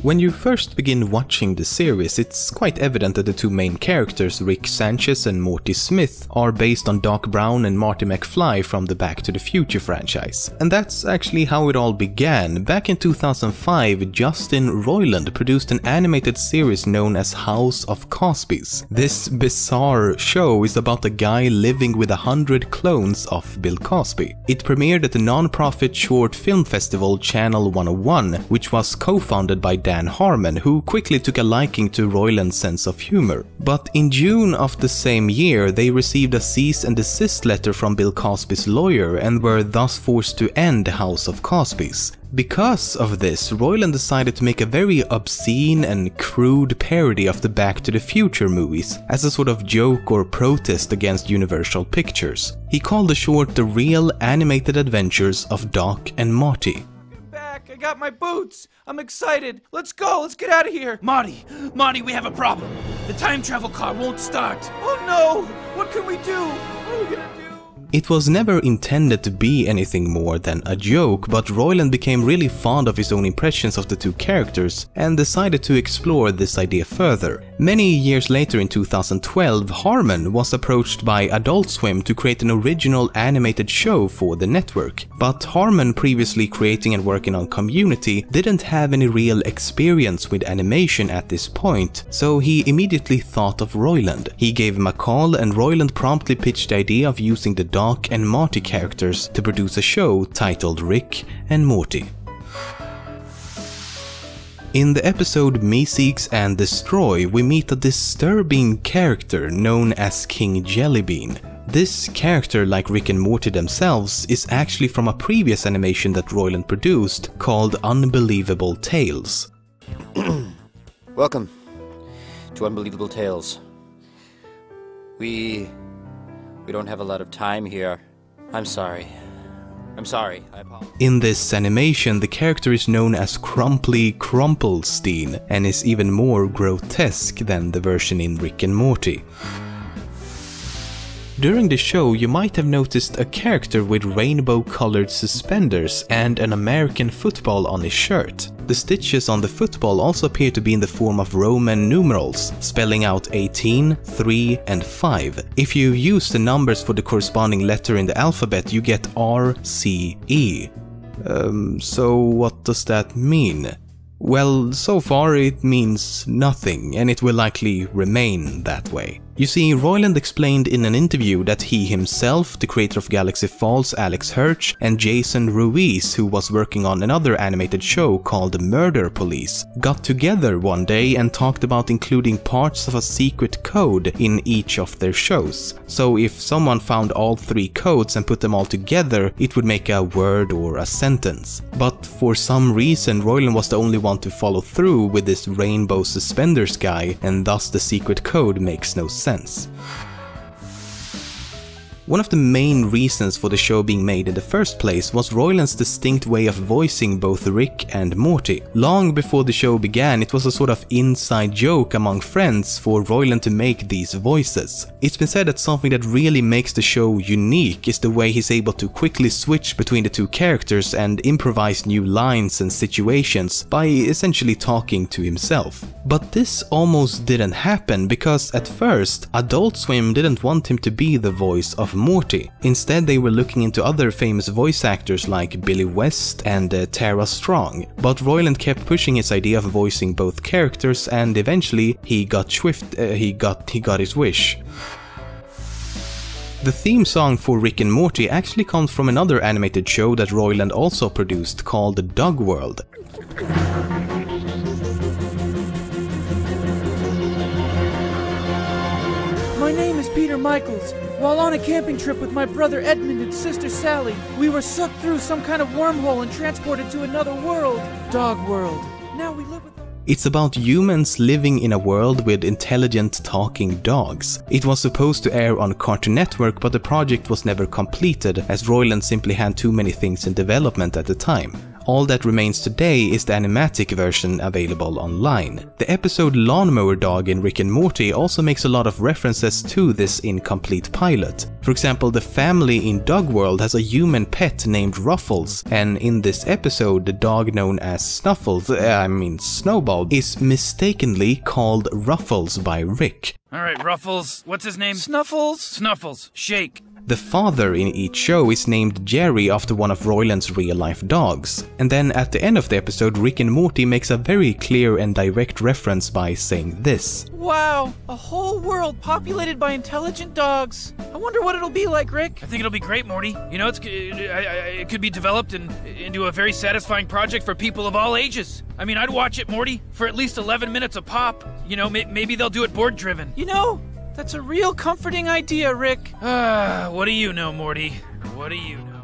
When you first begin watching the series, it's quite evident that the two main characters, Rick Sanchez and Morty Smith, are based on Doc Brown and Marty McFly from the Back to the Future franchise. And that's actually how it all began. Back in 2005, Justin Roiland produced an animated series known as House of Cosbys. This bizarre show is about a guy living with 100 clones of Bill Cosby. It premiered at the non-profit short film festival Channel 101, which was co-founded by Dan Harmon, who quickly took a liking to Roiland's sense of humor. But in June of the same year, they received a cease and desist letter from Bill Cosby's lawyer and were thus forced to end House of Cosbys. Because of this, Roiland decided to make a very obscene and crude parody of the Back to the Future movies, as a sort of joke or protest against Universal Pictures. He called the short The Real Animated Adventures of Doc and Marty. I got my boots! I'm excited! Let's go! Let's get out of here! Marty, we have a problem. The time travel car won't start. Oh no! What can we do? What are we gonna do? It was never intended to be anything more than a joke, but Roiland became really fond of his own impressions of the two characters and decided to explore this idea further. Many years later, in 2012, Harmon was approached by Adult Swim to create an original animated show for the network. But Harmon, previously creating and working on Community, didn't have any real experience with animation at this point, so he immediately thought of Roiland. He gave him a call and Roiland promptly pitched the idea of using the Doc and Marty characters to produce a show titled Rick and Morty. In the episode Meeseeks and Destroy, we meet a disturbing character known as King Jellybean. This character, like Rick and Morty themselves, is actually from a previous animation that Roiland produced called Unbelievable Tales. Welcome to Unbelievable Tales. We don't have a lot of time here. I'm sorry, I apologize. In this animation, the character is known as Crumply Crumplestein and is even more grotesque than the version in Rick and Morty. During the show, you might have noticed a character with rainbow-colored suspenders and an American football on his shirt. The stitches on the football also appear to be in the form of Roman numerals, spelling out 18, 3, and 5. If you use the numbers for the corresponding letter in the alphabet, you get R, C, E. So what does that mean? Well, so far it means nothing, and it will likely remain that way. You see, Roiland explained in an interview that he himself, the creator of Galaxy Falls, Alex Hirsch, and Jason Ruiz, who was working on another animated show called Murder Police, got together one day and talked about including parts of a secret code in each of their shows. So if someone found all three codes and put them all together, it would make a word or a sentence. But for some reason, Roiland was the only one to follow through with this rainbow suspenders guy, and thus the secret code makes no sense. One of the main reasons for the show being made in the first place was Roiland's distinct way of voicing both Rick and Morty. Long before the show began, it was a sort of inside joke among friends for Roiland to make these voices. It's been said that something that really makes the show unique is the way he's able to quickly switch between the two characters and improvise new lines and situations by essentially talking to himself. But this almost didn't happen because at first, Adult Swim didn't want him to be the voice of Morty. Instead, they were looking into other famous voice actors like Billy West and Tara Strong, but Roiland kept pushing his idea of voicing both characters, and eventually he got his wish. The theme song for Rick and Morty actually comes from another animated show that Roiland also produced called Dog World. My name is Peter Michaels. While on a camping trip with my brother Edmund and sister Sally, we were sucked through some kind of wormhole and transported to another world. Dog World. Now we live with... It's about humans living in a world with intelligent talking dogs. It was supposed to air on Cartoon Network, but the project was never completed as Roiland simply had too many things in development at the time. All that remains today is the animatic version available online. The episode Lawnmower Dog in Rick and Morty also makes a lot of references to this incomplete pilot. For example, the family in Dog World has a human pet named Ruffles, and in this episode the dog known as Snowball is mistakenly called Ruffles by Rick. Alright, Ruffles. What's his name? Snuffles? Snuffles. Shake. The father in each show is named Jerry after one of Roiland's real-life dogs. And then at the end of the episode, Rick and Morty makes a very clear and direct reference by saying this. Wow, a whole world populated by intelligent dogs. I wonder what it'll be like, Rick. I think it'll be great, Morty. You know, it could be developed into a very satisfying project for people of all ages. I mean, I'd watch it, Morty, for at least 11 minutes a pop. You know, maybe they'll do it board-driven. You know, that's a real comforting idea, Rick. What do you know, Morty? What do you know?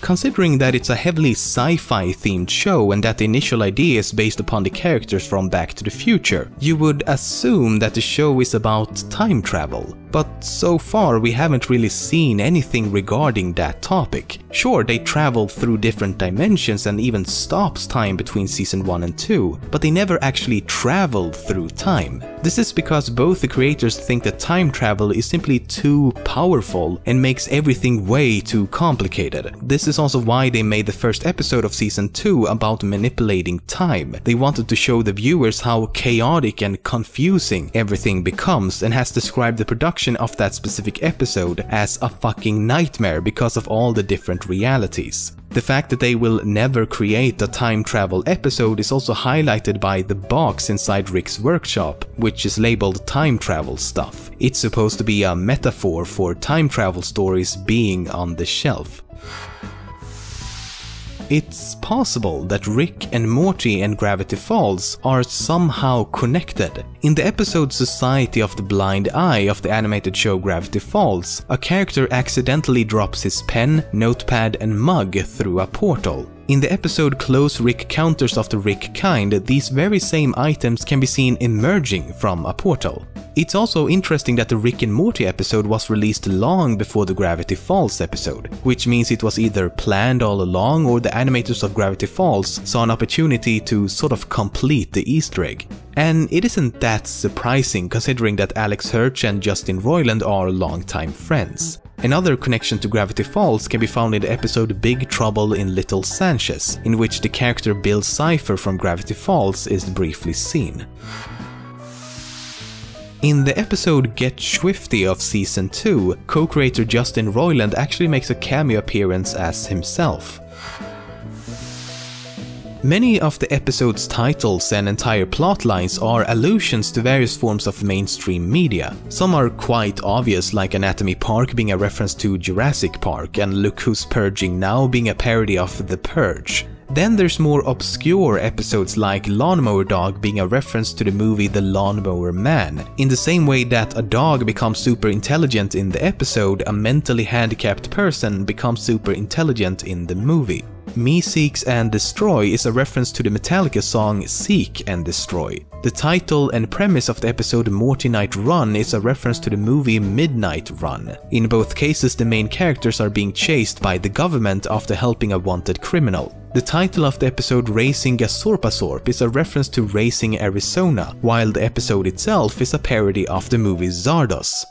Considering that it's a heavily sci-fi themed show and that the initial idea is based upon the characters from Back to the Future, you would assume that the show is about time travel. But so far we haven't really seen anything regarding that topic. Sure, they travel through different dimensions and even stops time between season 1 and 2, but they never actually travel through time. This is because both the creators think that time travel is simply too powerful and makes everything way too complicated. This is also why they made the first episode of season 2 about manipulating time. They wanted to show the viewers how chaotic and confusing everything becomes, and has described the production of that specific episode as a fucking nightmare because of all the different realities. The fact that they will never create a time travel episode is also highlighted by the box inside Rick's workshop, which is labeled time travel stuff. It's supposed to be a metaphor for time travel stories being on the shelf. It's possible that Rick and Morty and Gravity Falls are somehow connected. In the episode Society of the Blind Eye of the animated show Gravity Falls, a character accidentally drops his pen, notepad and mug through a portal. In the episode Close Rick Counters of the Rick Kind, these very same items can be seen emerging from a portal. It's also interesting that the Rick and Morty episode was released long before the Gravity Falls episode, which means it was either planned all along or the animators of Gravity Falls saw an opportunity to sort of complete the Easter egg. And it isn't that surprising considering that Alex Hirsch and Justin Roiland are longtime friends. Another connection to Gravity Falls can be found in the episode Big Trouble in Little Sanchez, in which the character Bill Cipher from Gravity Falls is briefly seen. In the episode Get Swifty of Season 2, co-creator Justin Roiland actually makes a cameo appearance as himself. Many of the episode's titles and entire plotlines are allusions to various forms of mainstream media. Some are quite obvious, like Anatomy Park being a reference to Jurassic Park and Look Who's Purging Now being a parody of The Purge. Then there's more obscure episodes like Lawnmower Dog being a reference to the movie The Lawnmower Man. In the same way that a dog becomes super intelligent in the episode, a mentally handicapped person becomes super intelligent in the movie. Me Seeks and Destroy is a reference to the Metallica song Seek and Destroy. The title and premise of the episode Morty Night Run is a reference to the movie Midnight Run. In both cases, the main characters are being chased by the government after helping a wanted criminal. The title of the episode Racing Gasorpasorp is a reference to Racing Arizona, while the episode itself is a parody of the movie Zardos.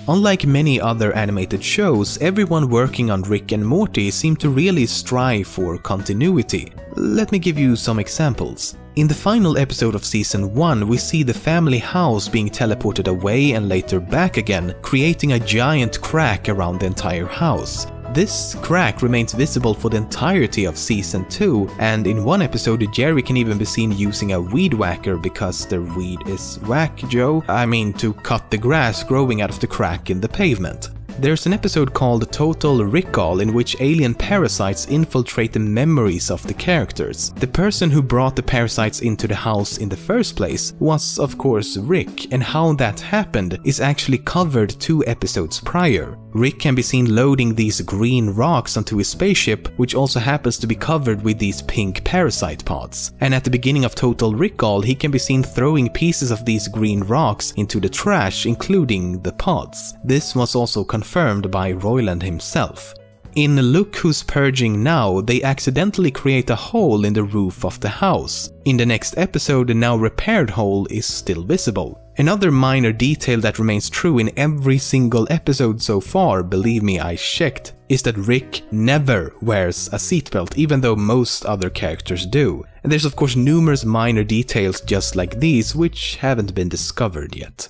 Unlike many other animated shows, everyone working on Rick and Morty seem to really strive for continuity. Let me give you some examples. In the final episode of Season 1, we see the family house being teleported away and later back again, creating a giant crack around the entire house. This crack remains visible for the entirety of Season 2, and in one episode Jerry can even be seen using a weed whacker because the weed is whack, Joe. I mean to cut the grass growing out of the crack in the pavement. There's an episode called Total Recall in which alien parasites infiltrate the memories of the characters. The person who brought the parasites into the house in the first place was, of course, Rick, and how that happened is actually covered 2 episodes prior. Rick can be seen loading these green rocks onto his spaceship, which also happens to be covered with these pink parasite pods. And at the beginning of Total Recall, he can be seen throwing pieces of these green rocks into the trash, including the pods. This was also confirmed confirmed by Roiland himself. In Look Who's Purging Now, they accidentally create a hole in the roof of the house. In the next episode, the now repaired hole is still visible. Another minor detail that remains true in every single episode so far, believe me, I checked, is that Rick never wears a seatbelt, even though most other characters do. And there's of course numerous minor details just like these, which haven't been discovered yet.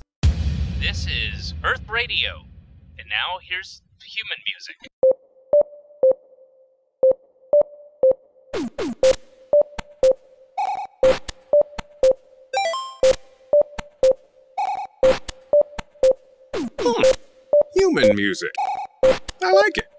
This is Earth Radio, and now here's human music. Human music. I like it.